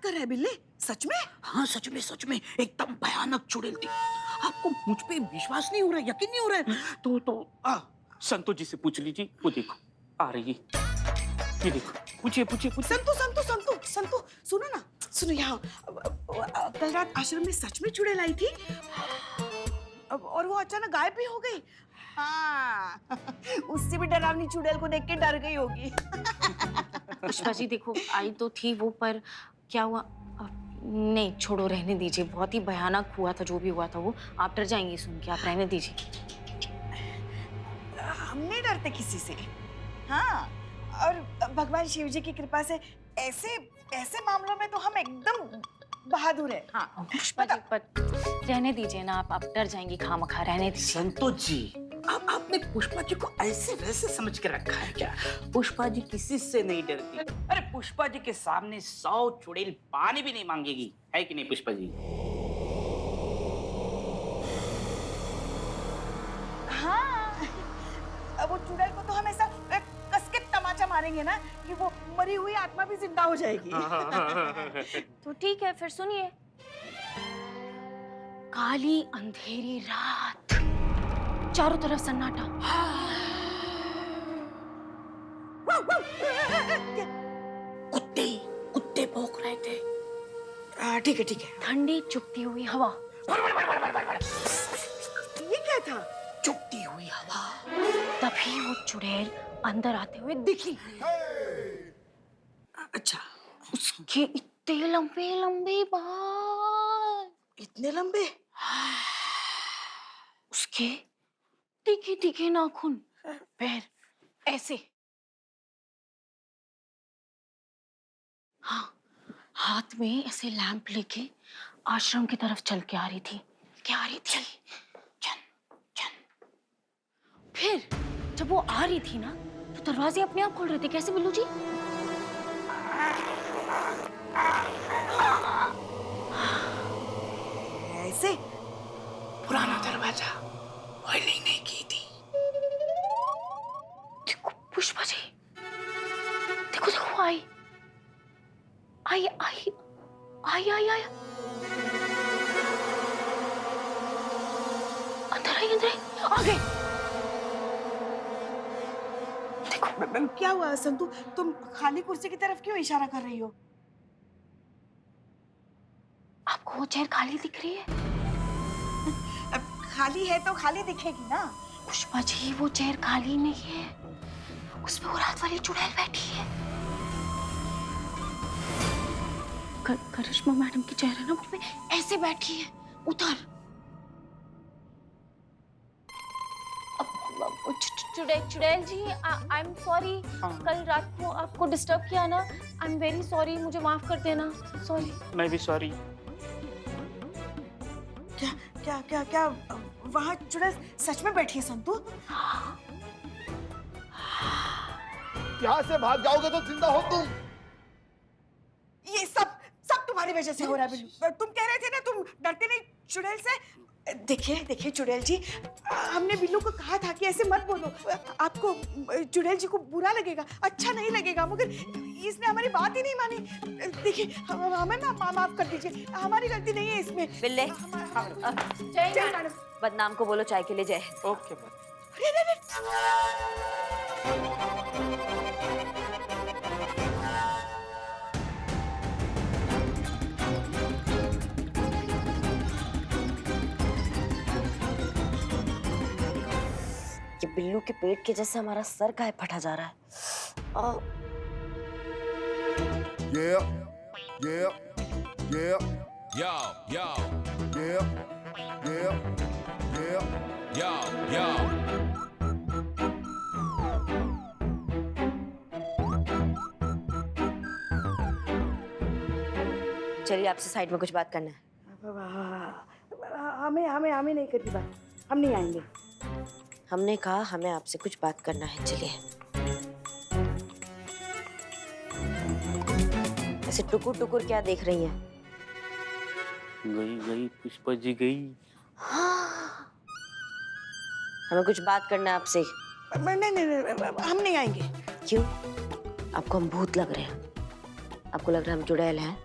कर रहा है बिल्ले? सच में? हाँ सच में एकदम भयानक चुड़ैल थी। आपको मुझ पे विश्वास नहीं हो रहा है, यकीन नहीं हो रहा है तो संतोष जी से पूछ लीजिए, वो देखो आ रही है, ये देखो, पूछिए। संतु सुनो ना, सुनो यहाँ। कल रात आश्रम में सच में चुड़ैल आई थी और वो अचानक गायब भी हो गई। हाँ उससे भी डरावनी चुड़ैल को देख के डर गई होगी। पुष्पा जी देखो, आई तो थी वो, पर क्या हुआ? नहीं छोड़ो, रहने दीजिए। बहुत ही भयानक हुआ था जो भी हुआ था वो। आप डर जाएंगे सुन के, आप रहने दीजिए। हम नहीं डरते किसी से। हाँ, और भगवान शिव जी की कृपा से ऐसे मामलों में तो हम एकदम बहादुर है। हाँ पुष्पा जी पर रहने दीजिए ना, आप डर जाएंगे खामखा, रहने दीजिए। संतोष जी आपने पुष्पा जी को ऐसे वैसे समझ के रखा है क्या? पुष्पा जी किसी से नहीं डरती। अरे पुष्पा जी के सामने 100 चुड़ैल पानी भी नहीं मांगेगी, है कि नहीं पुष्पा जी? हाँ, अब वो चुड़ैल को तो हम ऐसा कस के तमाचा मारेंगे ना कि वो मरी हुई आत्मा भी जिंदा हो जाएगी। तो ठीक है, फिर सुनिए। काली अंधेरी रात, चारों तरफ सन्नाटा। कुत्ते भौंक रहे थे। ठीक है। ठंडी चुभती हुई हवा। ये क्या था? चुभती हुई हवा। तभी वो चुड़ैल अंदर आते हुए दिखी। अच्छा, उसके इतने लंबे लंबे बाल, इतने लंबे? उसके तीखे तीखे नाखून, पैर ऐसे। हाँ, हाथ में ऐसे लैंप लेके आश्रम की तरफ चल के आ रही थी। फिर जब वो आ रही थी ना, तो दरवाजे अपने आप खुल रहे थे। कैसे बिल्लू जी? ऐसे? पुराना दरवाजा ऑयलिंग नहीं की थी। देखो पुष्पा जी, देखो आई। अंदर आई, आ गई। देखो क्या हुआ संतु, तुम खाली कुर्सी की तरफ क्यों इशारा कर रही हो? आपको वो चेयर खाली दिख रही है? अब खाली है तो खाली दिखेगी ना। पुष्पा जी वो चेयर खाली नहीं है, उस पे वो रात वाली चुड़ैल बैठी है। करिश्मा मैडम की चेयर है ना, वो पे ऐसे बैठी है। उधर चुड़ैल जी, आई एम सॉरी। कल रात को आपको डिस्टर्ब किया ना, आई एम वेरी सॉरी, मुझे माफ कर देना। सॉरी। मैं भी सॉरी। क्या वहाँ चुड़ैल सच में बैठी है संतु? यहाँ से भाग जाओगे तो जिंदा हो तुम। ये सब तुम्हारी वजह से हो रहा है बिल्लू। तुम कह रहे थे ना तुम डरते नहीं चुड़ैल से। देखिए चुड़ैल जी, हमने बिल्लू को कहा था कि ऐसे मत बोलो, आपको चुड़ैल जी को बुरा लगेगा, अच्छा नहीं लगेगा, मगर इसने हमारी बात ही नहीं मानी। देखिए हमें ना माफ कर दीजिए, हमारी गलती नहीं है इसमें। बिल्ले, जय मैडम। बदनाम को बोलो चाय के लिए जय। ओके ये बिल्लू के पेट के जैसे हमारा सर काहे फटा जा रहा है? Yeah. Yo. चलिए आपसे साइड में कुछ बात करना है। हमें नहीं करती बात, हम नहीं आएंगे। हमने कहा हमें आपसे कुछ बात करना है, चलिए। ऐसे टुकुर टुकुर क्या देख रही हैं? गई पुष्पा जी गई। हाँ, हमें कुछ बात करना है आपसे। नहीं, हम नहीं आएंगे। क्यों? आपको हम भूत लग रहे हैं? आपको लग रहा है हम चुड़ैल हैं?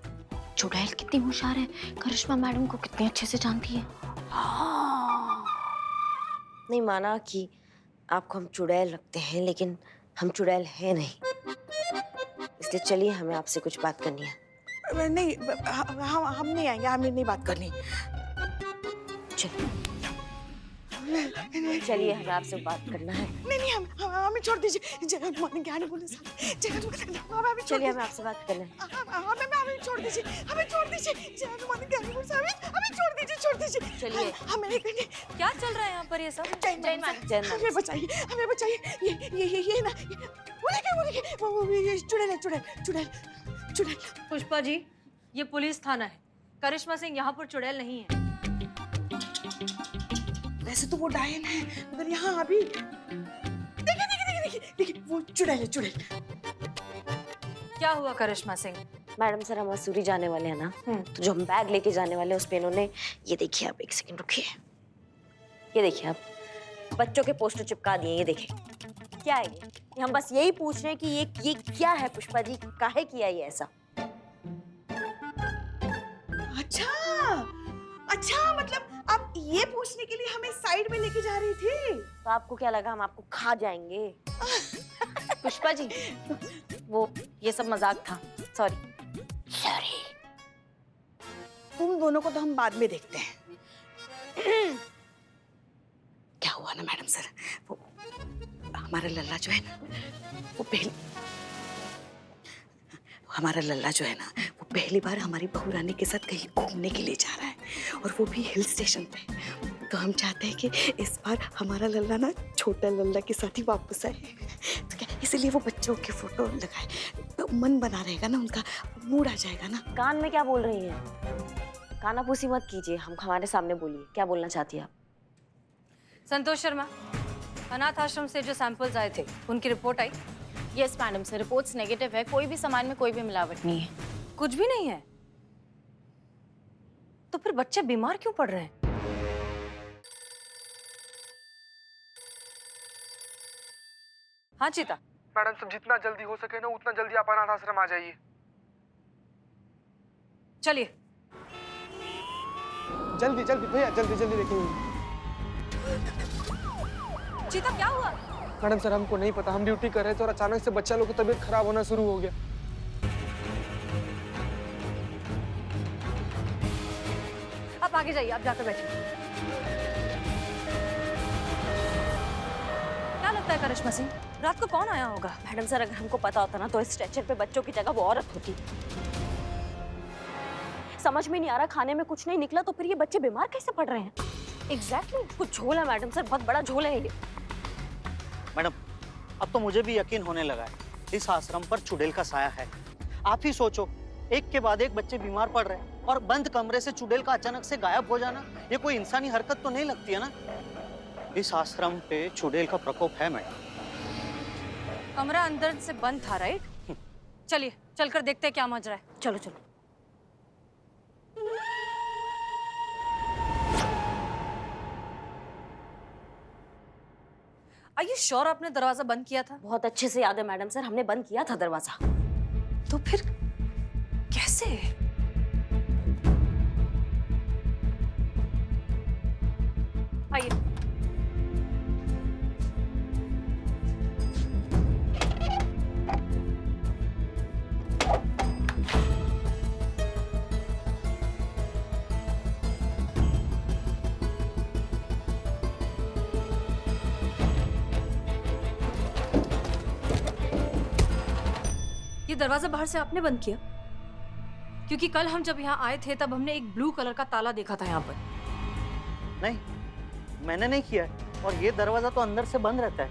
चुड़ैल कितनी होशियार है, करिश्मा मैडम को कितने अच्छे से जानती है। हाँ। नहीं माना कि आपको हम चुड़ैल रखते हैं, लेकिन हम चुड़ैल हैं नहीं। इसलिए चलिए, हमें आपसे कुछ बात करनी है। नहीं, हम नहीं आएंगे, हमें नहीं बात करनी। चलिए, हमें आपसे बात करना है। नहीं, हमें छोड़ दीजिए। जगह मान क्या नहीं बोले साहब। चलिए, हमें आपसे बात करना है। हमें छोड़ दीजिए, हमें छोड़ दीजिए। जगह मान क्या नहीं बोले साहब, हमें छोड़ दीजिए। चलिए। हमें नहीं करनी। क्या चल रहा है यहाँ पर ये सब? जय माता, हमें बचाइए। ये ना, वो देखिए, ये चुड़ैल। पुष्पा जी, ये पुलिस थाना है। करिश्मा सिंह यहाँ पर चुड़ैल नहीं है। वैसे तो वो डायन है, मगर यहाँ अभी देखिए, वो चुड़ैल। क्या हुआ करिश्मा सिंह? मैडम सर, हम मसूरी जाने वाले हैं ना, तो जो हम बैग लेके जाने वाले हैं उसमें इन्होंने ये देखिए, आप एक सेकंड रुकिए। ये देखिए, आप बच्चों के पोस्टर चिपका दिए। ये देखिए, क्या है ये हम बस यही पूछ रहे हैं कि ये क्या है पुष्पा जी, काहे किया ये ऐसा? अच्छा, मतलब आप ये पूछने के लिए हमें साइड में लेके जा रही थी? तो आपको क्या लगा हम आपको खा जाएंगे? पुष्पा जी, वो ये सब मजाक था। सॉरी। तुम दोनों को तो हम बाद में देखते हैं। क्या हुआ ना मैडम सर, वो हमारा लल्ला जो है ना, वो पहली बार हमारी बहू रानी के साथ कहीं घूमने के लिए जा रहा है, और वो भी हिल स्टेशन पे। तो हम चाहते हैं कि इस बार हमारा लल्ला ना छोटा लल्ला के साथ ही वापस आए। तो क्या इसलिए वो बच्चों के फोटो लगाए, तो मन बना रहेगा ना, उनका मूड आ जाएगा ना। कान में क्या बोल रही हैं? कानाफूसी मत कीजिए, हम हमारे सामने बोलिए, क्या बोलना चाहती है आप? संतोष शर्मा, अनाथ आश्रम से जो सैंपल्स आए थे उनकी रिपोर्ट आई? Yes madam sir, reports negative है। कोई भी सामान में कोई भी मिलावट नहीं है। कुछ भी नहीं है? तो फिर बच्चे बीमार क्यों पड़ रहे हैं? हाँ चीता। मैडम सब जितना जल्दी हो सके ना उतना जल्दी आप अनाथ आश्रम आ जाइए। चलिए। जल्दी भैया, जल्दी देखेंगे। चीता, क्या हुआ? मैडम सर, हमको नहीं पता, हम ड्यूटी कर रहे थे और अचानक से बच्चा लोग की तबीयत खराब होना शुरू हो गया। आप आगे जाइए, आप जाकर बैठिए। क्या लगता है करिश्मा सिंह, रात को कौन आया होगा? मैडम सर, अगर हमको पता होता ना तो इस स्ट्रेचर पे बच्चों की जगह वो औरत होती। समझ में नहीं आ रहा, खाने में कुछ नहीं निकला तो फिर ये बच्चे बीमार कैसे पड़ रहे हैं? एग्जैक्टली, कुछ झोल है मैडम सर, बहुत बड़ा झोल है ये। मैडम, अब तो मुझे भी यकीन होने लगा है, इस आश्रम पर चुड़ैल का साया है। आप ही सोचो, एक के बाद एक बच्चे बीमार पड़ रहे हैं और बंद कमरे से चुड़ैल का अचानक से गायब हो जाना, ये कोई इंसानी हरकत तो नहीं लगती है ना। इस आश्रम पे चुड़ैल का प्रकोप है मैडम। कमरा अंदर से बंद था, राइट? चलिए, चलकर देखते हैं क्या माजरा है। चलो चलो। Are you sure आपने दरवाजा बंद किया था? बहुत अच्छे से याद है मैडम सर, हमने बंद किया था दरवाजा। तो फिर कैसे? आइए। ये दरवाजा बाहर से आपने बंद किया? क्योंकि कल हम जब यहाँ आए थे तब हमने एक ब्लू कलर का ताला देखा था यहाँ पर। नहीं, मैंने नहीं किया है, और ये दरवाजा तो अंदर से बंद रहता है।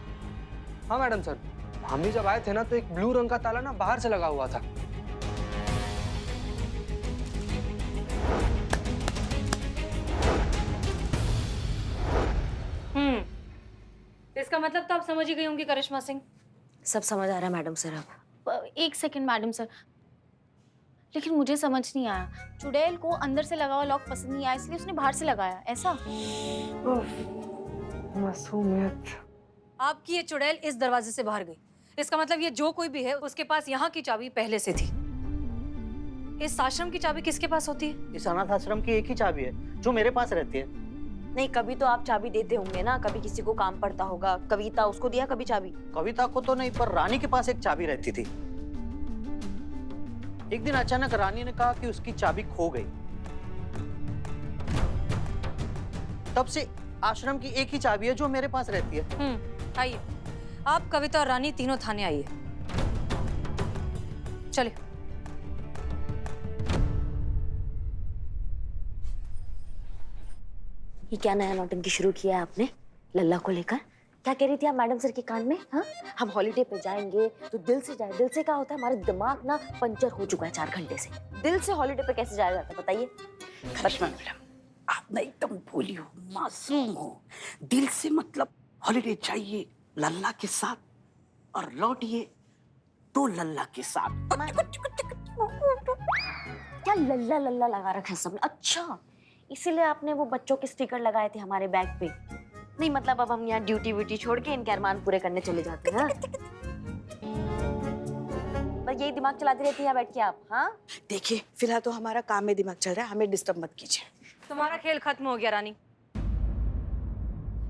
हाँ मैडम सर, हम भी जब आए थे ना तो एक ब्लू रंग का ताला ना बाहर से लगा हुआ था। इसका मतलब तो आप समझ ही गई होंगी करिश्मा सिंह। सब समझ आ रहा है मैडम सर अब। एक सेकंड मैडम सर, लेकिन मुझे समझ नहीं आया। चुड़ैल को अंदर से लगा हुआ लॉक पसंद नहीं आया, इसलिए उसने बाहर से लगाया, ऐसा? मासूमियत। आपकी ये चुड़ैल इस दरवाजे से बाहर गई, इसका मतलब ये जो कोई भी है उसके पास यहाँ की चाबी पहले से थी। इस आश्रम की चाबी किसके पास होती है? इस अनाथ आश्रम की एक ही चाबी है जो मेरे पास रहती है। नहीं, कभी तो आप चाबी देते होंगे ना, कभी किसी को काम पड़ता होगा। कविता, उसको दिया कभी चाबी? कविता को तो नहीं, पर रानी के पास एक चाबी रहती थी। एक दिन अचानक रानी ने कहा कि उसकी चाबी खो गई। तब से आश्रम की एक ही चाबी है जो मेरे पास रहती है। आइए, आप कविता और रानी तीनों थाने आइए। चलिए। ये क्या नया नौटंकी शुरू किया है आपने लल्ला को लेकर? क्या कह रही थी आप मैडम सर के कान में? हाँ, हम हॉलीडे पे जाएंगे तो दिल से जाए। दिल से क्या होता है? हमारा दिमाग ना पंचर हो चुका है 4 घंटे से। दिल से हॉलीडे पे कैसे जाया जाता है बताइए? करिश्मा मैडम, आप ना एकदम भोली हो, मासूम हो। दिल से मतलब हॉलीडे चाहिए लल्ला के साथ और लौटिए तो लल्ला के साथ। क्या लल्ला लल्ला लगा रखा है सबने? अच्छा, इसीलिए आपने वो बच्चों के स्टिकर लगाए थे हमारे बैग पे? नहीं मतलब अब हम यहाँ ड्यूटी व्यूटी छोड़ के इनके अरमान पूरे करने चले जाते हैं। बस यही दिमाग चलाती रहती है बैठ के आप? हाँ, देखिए फिलहाल तो हमारा काम में दिमाग चल रहा है, हमें डिस्टर्ब मत कीजिए। तुम्हारा खेल खत्म हो गया रानी।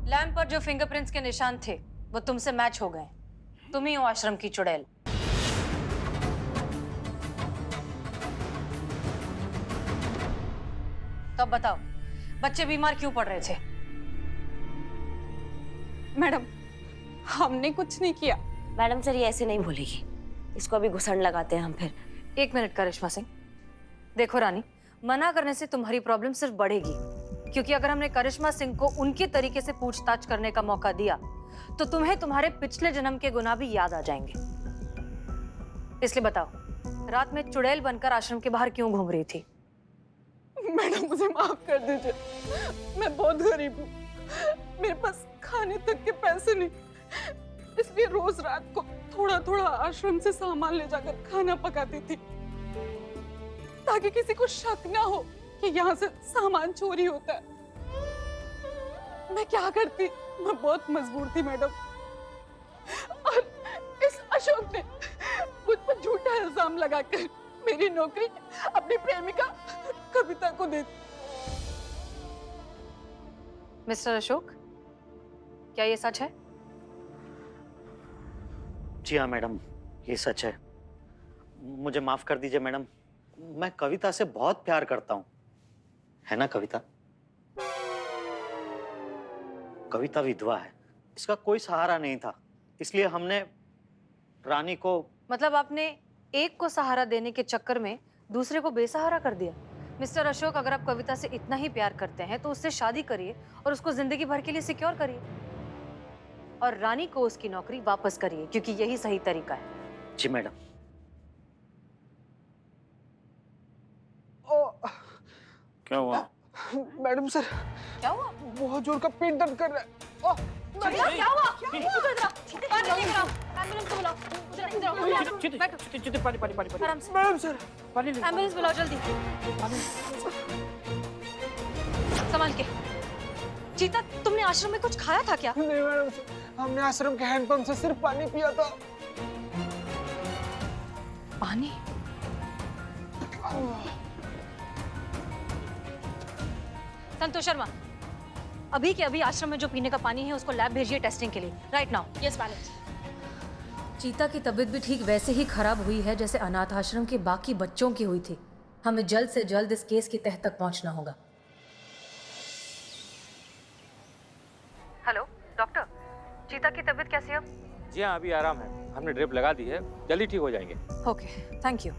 लैम्प पर जो फिंगरप्रिंट्स के निशान थे वो तुमसे मैच हो गए। तुम ही हो आश्रम की चुड़ैल। तब बताओ, बच्चे बीमार क्यों पड़ रहे थे? मैडम, हमने कुछ नहीं किया। मैडम सर ये ऐसे नहीं बोलेगी, इसको अभी घुसड़ लगाते हैं हम फिर। 1 मिनट करिश्मा सिंह। देखो रानी, मना करने से तुम्हारी प्रॉब्लम सिर्फ बढ़ेगी, क्योंकि अगर हमने करिश्मा सिंह को उनके तरीके से पूछताछ करने का मौका दिया तो तुम्हें तुम्हारे पिछले जन्म के गुनाह भी याद आ जाएंगे। इसलिए बताओ, रात में चुड़ैल बनकर आश्रम के बाहर क्यों घूम रही थी? मैडम मुझे माफ कर दीजिए, मैं बहुत गरीब हूँ, मेरे पास खाने तक के पैसे नहीं, इसलिए रोज रात को थोड़ा थोड़ा आश्रम से सामान ले जाकर खाना पकाती थी ताकि किसी को शक ना हो कि यहाँ से सामान चोरी होता है। मैं क्या करती, मैं बहुत मजबूर थी मैडम, और इस अशोक ने मुझ पर झूठा इल्जाम लगाकर मेरी नौकरी अपनी प्रेमिका कविता को दे दी। मिस्टर अशोक, क्या ये सच है? जी हाँ मैडम, ये सच है। मुझे माफ कर दीजिए मैडम, मैं कविता से बहुत प्यार करता हूँ, है ना कविता? कविता विधवा है, इसका कोई सहारा नहीं था, इसलिए हमने रानी को। मतलब आपने एक को सहारा देने के चक्कर में दूसरे को बेसहारा कर दिया। मिस्टर अशोक, अगर आप कविता से इतना ही प्यार करते हैं तो उससे शादी करिए और उसको जिंदगी भर के लिए सिक्योर करिए, और रानी को उसकी नौकरी वापस करिए, क्योंकि यही सही तरीका है। जी मैडम। क्या हुआ? मैडम सर, क्या हुआ? बहुत जोर का पेट दर्द कर रहा है। ओह, क्या हुआ? एम्बुलेंस को बुलाओ। पानी आराम से। मैडम सर, पानी ले। एम्बुलेंस बुलाओ जल्दी। संभाल के। चीता, तुमने आश्रम में कुछ खाया था क्या? नहीं मैडम सर, हमने आश्रम के हैंडपंप से सिर्फ पानी पिया था। पानी? संतोष शर्मा, अभी के अभी आश्रम में जो पीने का पानी है उसको लैब भेजिए टेस्टिंग के लिए, राइट नाउ। Yes madam. चीता की तबीयत भी ठीक वैसे ही खराब हुई है जैसे अनाथ आश्रम के बाकी बच्चों की हुई थी। हमें जल्द से जल्द इस केस की तह तक पहुंचना होगा। हेलो डॉक्टर, चीता की तबीयत कैसी है अब? जी हाँ, अभी आराम है, हमने ड्रिप लगा दी है, जल्दी ठीक हो जाएंगे। Okay, thank you.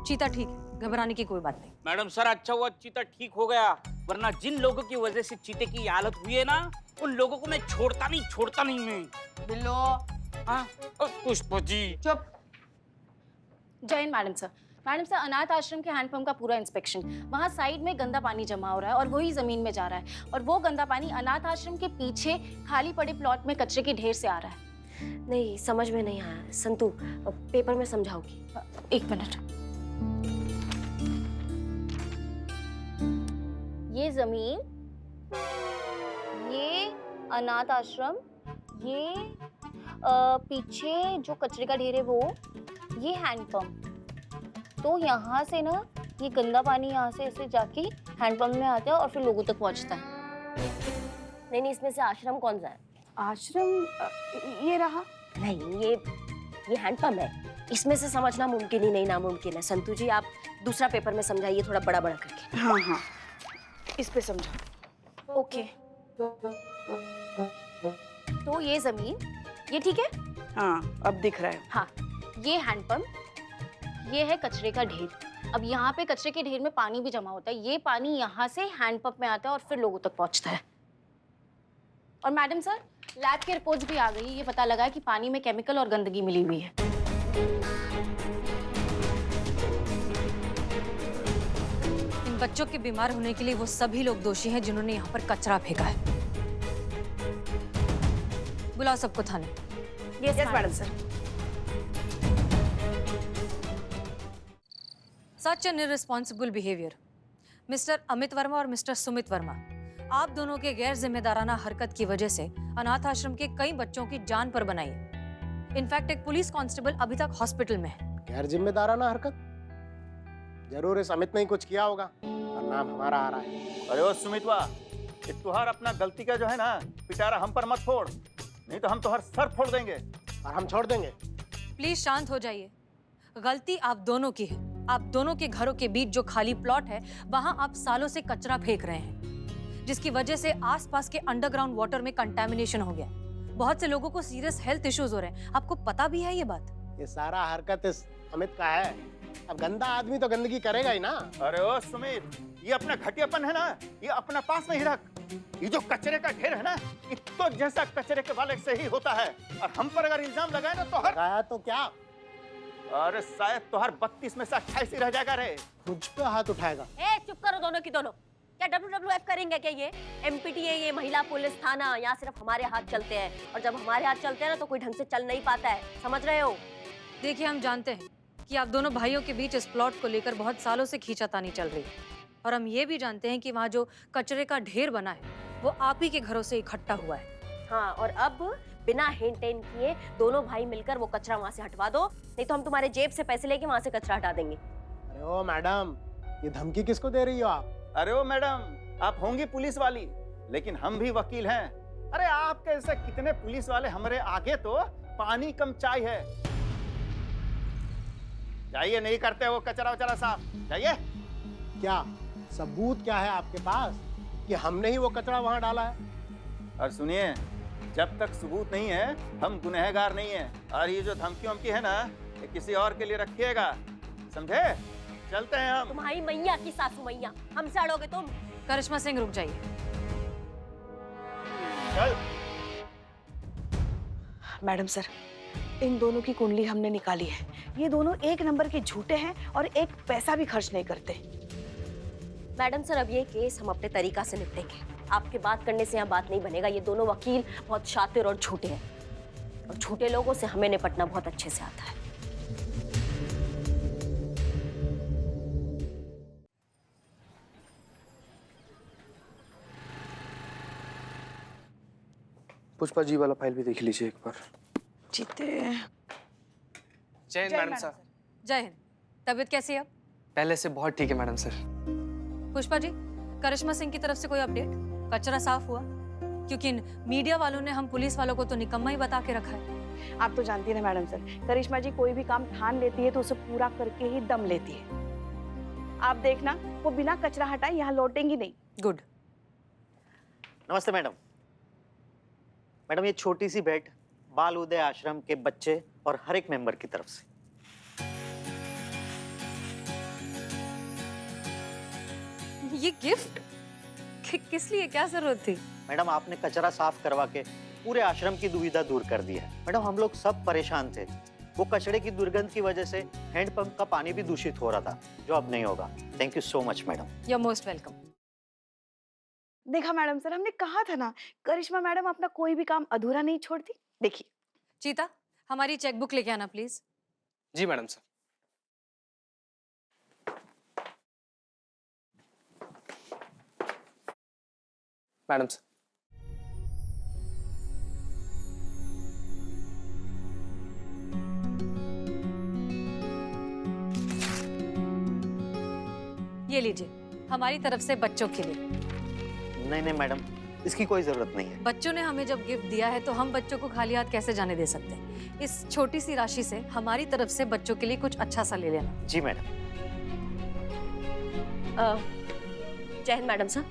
चीता ठीक है, घबराने की कोई बात नहीं। मैडम सर, अच्छा हुआ चीता ठीक हो गया, वरना जिन लोगों की वजह से चीते की ये हालत हुई है ना, उन लोगों को मैं छोड़ता नहीं मैं। बिल्लो। हाँ, पुष्पा जी। चुप। जय Hind madam sir. Madam sir, अनाथ आश्रम के हैंडपंप का पूरा इंस्पेक्शन, वहाँ साइड में गंदा पानी जमा हो रहा है और वही जमीन में जा रहा है, और वो गंदा पानी अनाथ आश्रम के पीछे खाली पड़े प्लॉट में कचरे के ढेर से आ रहा है। नहीं समझ में नहीं आया संतू, पेपर में समझाओगी? 1 मिनट। ये जमीन, ये अनाथ आश्रम, ये पीछे जो कचरे का ढेर है वो, ये हैंडपंप, तो यहाँ से ना ये गंदा पानी यहाँ से ऐसे जाके हैंडपंप में आता है और फिर लोगों तक पहुँचता है। नहीं नहीं, इसमें से आश्रम कौन सा है? आश्रम ये रहा। नहीं, ये हैंडपंप है। इसमें से समझना मुमकिन ही नहीं नामुमकिन है। संतू जी, आप दूसरा पेपर में समझाइए थोड़ा बड़ा बड़ा करके। हाँ हाँ, इस पे समझा। ओके, तो ये जमीन, ये ठीक है? हाँ, अब दिख रहा है। हाँ, ये हैंडपंप, ये है कचरे का ढेर। अब यहाँ पे कचरे के ढेर में पानी भी जमा होता है। ये पानी यहाँ से हैंडपंप में आता है और फिर लोगों तक पहुँचता है। और मैडम सर, लैब की रिपोर्ट्स भी आ गई। ये पता लगा है कि पानी में केमिकल और गंदगी मिली हुई है। इन बच्चों के बीमार होने के लिए वो सभी लोग दोषी हैं जिन्होंने यहाँ पर कचरा फेंका है। बुलाओ सबको थाने। Yes madam sir. Such an irresponsible behaviour. Mister Amit Verma और मिस्टर सुमित वर्मा, आप दोनों के गैर जिम्मेदाराना हरकत की वजह से अनाथ आश्रम के कई बच्चों की जान पर बनाई। इनफैक्ट एक पुलिस कांस्टेबल अभी तक हॉस्पिटल में है। गैर जिम्मेदाराना हरकत? जरूर इस अमित ने ही कुछ किया होगा और नाम हमारा आ रहा है। अरे ओ सुमितवा, ये तुहार अपना गलती का जो है ना पिटारा हम पर मत फोड़, नहीं तो हम तुहार सर फोड़ देंगे। और हम छोड़ देंगे? प्लीज शांत हो जाइए। गलती आप दोनों की है। आप दोनों के घरों के बीच जो खाली प्लॉट है, वहां आप सालों से कचरा फेंक रहे हैं, जिसकी वजह से आसपास के अंडरग्राउंड वाटर में कंटेमिनेशन हो गया। बहुत से लोगों को सीरियस हेल्थ इश्यूज हो रहे हैं। आपको पता भी है ये बात? ये सारा हरकत इस अमित का है। अब गंदा आदमी तो गंदगी करेगा ही ना। अरे ओ सुमित, ये अपना घटियापन है ना, ये अपना पास में ही रख। ये जो कचरे का ढेर है ना, ये तो जैसा कचरे के वाले से ही होता है। और हम पर अगर इल्जाम लगाए ना तो लगाया तो क्या? अरे शायद तुहार 32 में से 28 ही रह जाएगा रे। मुझ पे हाथ उठाएगा? ए, चुप करो दोनों की दोनों। क्या WWF करेंगे क्या ये? MPTA, ये महिला पुलिस थाना, यहाँ सिर्फ हमारे हाथ चलते हैं। और जब हमारे हाथ चलते हैं ना तो कोई ढंग से चल नहीं पाता है, समझ रहे हो? देखिए, हम जानते हैं कि आप दोनों भाइयों के बीच इस प्लॉट को लेकर बहुत सालों से खींचातानी चल रही है। और हम ये भी जानते हैं कि वहाँ जो कचरे का ढेर बना है वो आप ही के घरों से इकट्ठा हुआ है। हाँ, और अब बिना हिंट टेन किए दोनों भाई मिलकर वो कचरा वहाँ से हटवा दो, नहीं तो हम तुम्हारे जेब से पैसे लेके वहाँ से कचरा हटा देंगे। अरे ओ मैडम, ये धमकी किसको दे रही हो आप? अरे ओ मैडम, आप होंगी पुलिस वाली, लेकिन हम भी वकील हैं। अरे आपके ऐसे कितने पुलिस वाले हमारे आगे तो पानी कम चाय है। जाइए, नहीं करते वो कचरा वचरा साफ, जाइए। क्या सबूत क्या है आपके पास कि हमने ही वो कचरा वहां डाला है? और सुनिए, जब तक सबूत नहीं है हम गुनहगार नहीं है। और ये जो धमकी वमकी है ना, ये किसी और के लिए रखिएगा, समझे? चलते हैं हम। तुम्हारी मैया की सासू मैया, हमसे अड़ोगे तुम? करिश्मा सिंह, रुक जाइए। चल। मैडम सर, इन दोनों की कुंडली हमने निकाली है। ये दोनों एक नंबर के झूठे हैं और एक पैसा भी खर्च नहीं करते। मैडम सर, अब ये केस हम अपने तरीका से निपटेंगे। आपके बात करने से यहाँ बात नहीं बनेगा। ये दोनों वकील बहुत शातिर और झूठे हैं, और झूठे लोगों से हमें निपटना बहुत अच्छे से आता है। पुष्पा जी वाला फाइल भी देख लीजिए एक बार। जीते। जय हिंद मैडम सर। जय हिंद। तबीयत कैसी है अब? पहले से बहुत ठीक है मैडम सर। पुष्पा जी, करिश्मा सिंह की तरफ से कोई अपडेट? कचरा साफ हुआ? क्योंकि मीडिया वालों ने हम पुलिस वालों को तो निकम्मा ही बता के रखा है। आप तो जानती हैं ना मैडम सर, करिश्मा जी कोई भी काम ठान लेती है तो उसे पूरा करके ही दम लेती है। आप देखना, वो बिना कचरा हटाए यहाँ लौटेंगी नहीं। गुड। नमस्ते मैडम। मैडम, ये छोटी सी भेंट बाल उदय आश्रम के बच्चे और हर एक मेंबर की तरफ से। ये गिफ्ट किस लिए, क्या जरूरत थी? मैडम, आपने कचरा साफ करवा के पूरे आश्रम की दुविधा दूर कर दी है। मैडम, हम लोग सब परेशान थे। वो कचरे की दुर्गंध की वजह से हैंडपंप का पानी भी दूषित हो रहा था, जो अब नहीं होगा। Thank you so much madam. You are most welcome. देखा मैडम सर, हमने कहा था ना, करिश्मा मैडम अपना कोई भी काम अधूरा नहीं छोड़ती। देखिए। चीता, हमारी चेकबुक लेके आना प्लीज। जी मैडम सर। Madam sir. ये लीजिए, हमारी तरफ से बच्चों के लिए। नहीं नहीं मैडम, इसकी कोई जरूरत नहीं है। बच्चों ने हमें जब गिफ्ट दिया है तो हम बच्चों को खाली हाथ कैसे जाने दे सकते हैं? इस छोटी सी राशि से हमारी तरफ से बच्चों के लिए कुछ अच्छा सा ले लेना। जी मैडम। जय हिंद मैडम सर।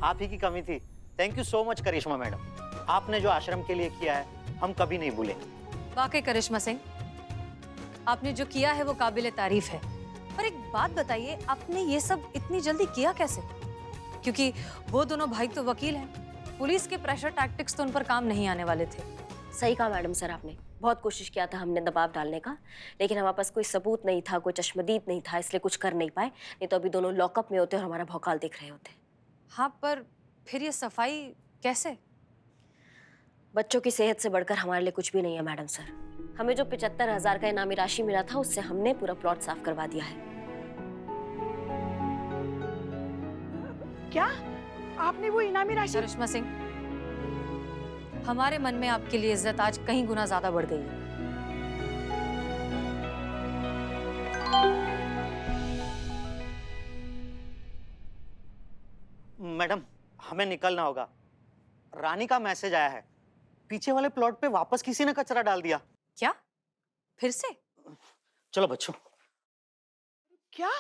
आप ही की कमी थी। Thank you so much Karishma madam, आपने जो आश्रम के लिए किया है हम कभी नहीं भूलेंगे। वाकई करिश्मा सिंह, आपने जो किया है वो काबिले तारीफ है। पर एक बात बताइए, आपने ये सब इतनी जल्दी किया कैसे? क्योंकि वो दोनों भाई तो वकील हैं, पुलिस के प्रेशर टैक्टिक्स तो उन पर काम नहीं आने वाले थे। सही कहा मैडम सर आपने, बहुत कोशिश किया था हमने दबाव डालने का, लेकिन हमारे पास कोई सबूत नहीं था, कोई चश्मदीद नहीं था, इसलिए कुछ कर नहीं पाए। नहीं तो अभी दोनों लॉकअप में होते और हमारा भौकाल देख रहे होते। हाँ, पर फिर ये सफाई कैसे? बच्चों की सेहत से बढ़कर हमारे लिए कुछ भी नहीं है मैडम सर। हमें जो 75,000 का इनामी राशि मिला था उससे हमने पूरा प्लॉट साफ करवा दिया है। क्या आपने वो इनामी राशि? करिश्मा सिंह, हमारे मन में आपके लिए इज्जत आज कहीं गुना ज्यादा बढ़ गई है। मैडम, हमें निकलना होगा। रानी का मैसेज आया है, पीछे वाले प्लॉट पे वापस किसी ने कचरा डाल दिया। क्या? फिर से? चलो बच्चों। क्या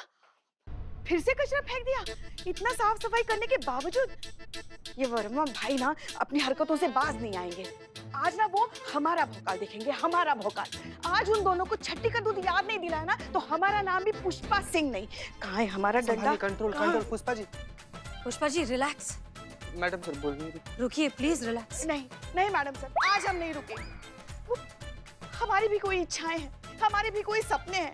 फिर से कचरा फेंक दिया? इतना साफ सफाई करने के बावजूद? ये वर्मा भाई ना अपनी हरकतों से बाज नहीं आएंगे। आज ना वो हमारा भौकाल देखेंगे, हमारा भौकाल। आज उन दोनों को छट्टी का दूध याद नहीं दिलाया ना तो हमारा नाम भी पुष्पा सिंह नहीं। कहाँ है हमारा डंडा? Control control. Pushpa ji. Pushpa ji relax. Madam sir बोल रही है। रुकिए प्लीज, रिलैक्स। नहीं नहीं मैडम सर, आज हम नहीं रुकेंगे। हमारी भी कोई इच्छाएं हैं, हमारे भी कोई सपने हैं।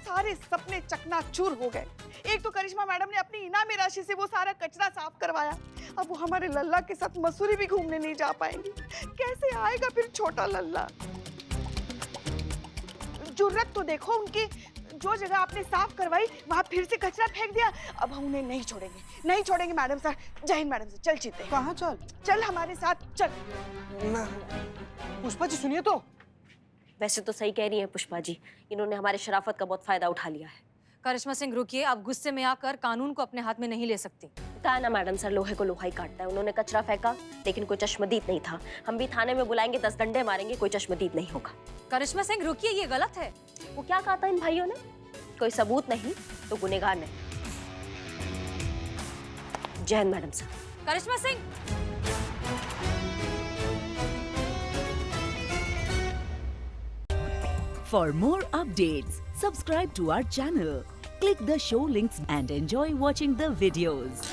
सारे सपने चकनाचूर हो गए। एक तो करिश्मा मैडम ने अपनी इनामी राशि से वो सारा कचरा साफ करवाया, अब वो हमारे लल्ला के साथ मसूरी भी घूमने नहीं जा पाएंगी। कैसे आएगा फिर छोटा लल्ला? जुर्रत तो देखो उनकी, जो जगह आपने साफ करवाई वहां फिर से कचरा फेंक दिया। अब हम उन्हें नहीं छोड़ेंगे, नहीं छोड़ेंगे मैडम सर। जय हिंद मैडम सर, चल चीते। कहाँ चल? चल हमारे साथ चल। पुष्पा जी सुनिए तो। वैसे तो सही कह रही हैं पुष्पा जी, इन्होंने हमारे शराफत का बहुत फायदा उठा लिया है। करिश्मा सिंह रुकिए, आप गुस्से में आकर कानून को अपने हाथ में नहीं ले सकती। कहा ना मैडम सर, लोहे को लोहा ही काटता है। उन्होंने कचरा फेंका लेकिन कोई चश्मदीद नहीं था। हम भी थाने में बुलाएंगे, 10 डंडे मारेंगे, कोई चश्मदीद नहीं होगा। करिश्मा सिंह रुकिए, ये गलत है। वो क्या कहा था इन भाइयों ने? कोई सबूत नहीं तो गुनहगार नहीं। जय Hind madam sir. Karishma Singh, For more updates, subscribe to our channel, click the show links and enjoy watching the videos.